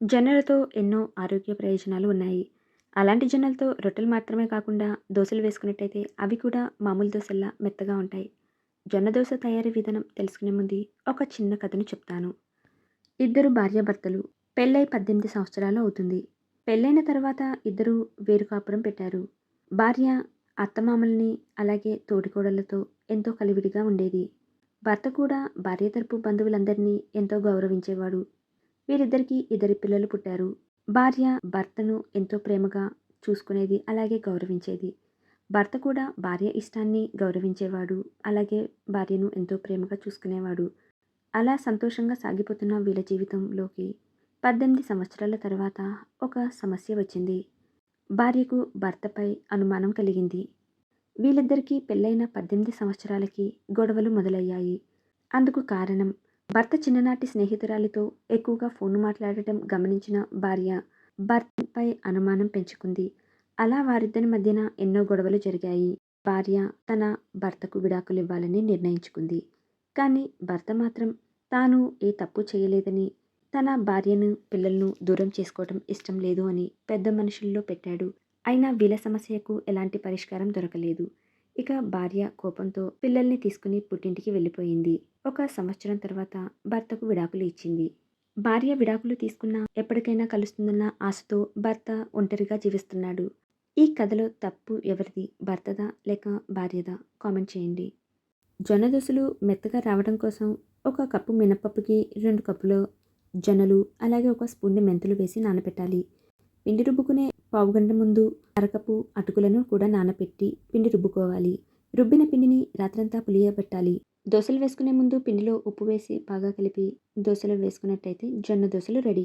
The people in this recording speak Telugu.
జొన్నలతో ఎన్నో ఆరోగ్య ప్రయోజనాలు ఉన్నాయి. అలాంటి జొన్నలతో రొట్టెలు మాత్రమే కాకుండా దోసలు వేసుకున్నట్టయితే అవి కూడా మామూలు దోసల్లా మెత్తగా ఉంటాయి. జొన్న దోస తయారీ విధానం తెలుసుకునే ముందు ఒక చిన్న కథను చెప్తాను. ఇద్దరు భార్యాభర్తలు పెళ్ళై 18 సంవత్సరాలు అవుతుంది. పెళ్ళైన తర్వాత ఇద్దరు వేరు కాపురం పెట్టారు. భార్య అత్తమామల్ని అలాగే తోడికోడళ్ళతో ఎంతో కలివిడిగా ఉండేది. భర్త కూడా భార్య తరపు బంధువులందరినీ ఎంతో గౌరవించేవాడు. వీరిద్దరికీ ఇద్దరు పిల్లలు పుట్టారు. భార్య భర్తను ఎంతో ప్రేమగా చూసుకునేది, అలాగే గౌరవించేది. భర్త కూడా భార్య ఇష్టాన్ని గౌరవించేవాడు, అలాగే భార్యను ఎంతో ప్రేమగా చూసుకునేవాడు. అలా సంతోషంగా సాగిపోతున్న వీళ్ళ జీవితంలోకి 18 సంవత్సరాల తర్వాత ఒక సమస్య వచ్చింది. భార్యకు భర్తపై అనుమానం కలిగింది. వీళ్ళిద్దరికీ పెళ్ళైన 18 సంవత్సరాలకి గొడవలు మొదలయ్యాయి. అందుకు కారణం భర్త చిన్ననాటి స్నేహితురాలితో ఎక్కువగా ఫోన్ మాట్లాడటం గమనించిన భార్య భర్తపై అనుమానం పెంచుకుంది. అలా వారిద్దరి మధ్యన ఎన్నో గొడవలు జరిగాయి. భార్య తన భర్తకు విడాకులు ఇవ్వాలని నిర్ణయించుకుంది. కానీ భర్త మాత్రం తాను ఏ తప్పు చేయలేదని, తన భార్యను పిల్లలను దూరం చేసుకోవటం ఇష్టం లేదు అని పెద్ద మనుషుల్లో పెట్టాడు. అయినా వీళ్ళ సమస్యకు ఎలాంటి పరిష్కారం దొరకలేదు. ఇక భార్య కోపంతో పిల్లల్ని తీసుకుని పుట్టింటికి వెళ్ళిపోయింది. ఒక సంవత్సరం తర్వాత భర్తకు విడాకులు ఇచ్చింది. భార్య విడాకులు తీసుకున్నా ఎప్పటికైనా కలుస్తుందన్న ఆశతో భర్త ఒంటరిగా జీవిస్తున్నాడు. ఈ కథలో తప్పు ఎవరిది, భర్తదా లేక భార్యదా? కామెంట్ చేయండి. జొన్న దోసలు మెత్తగా రావడం కోసం ఒక కప్పు మినపప్పుకి 2 కప్పులు జొన్నలు అలాగే ఒక స్పూన్ మెంతులు వేసి నానబెట్టాలి. పిండి రుబ్బుకునే పావుగంట ముందు అరకప్పు అటుకులను కూడా నానబెట్టి పిండి రుబ్బుకోవాలి. రుబ్బిన పిండిని రాత్రంతా పులియబెట్టాలి. దోసలు వేసుకునే ముందు పిండిలో ఉప్పు వేసి బాగా కలిపి దోసలు వేసుకున్నట్టయితే జొన్న దోసలు రెడీ.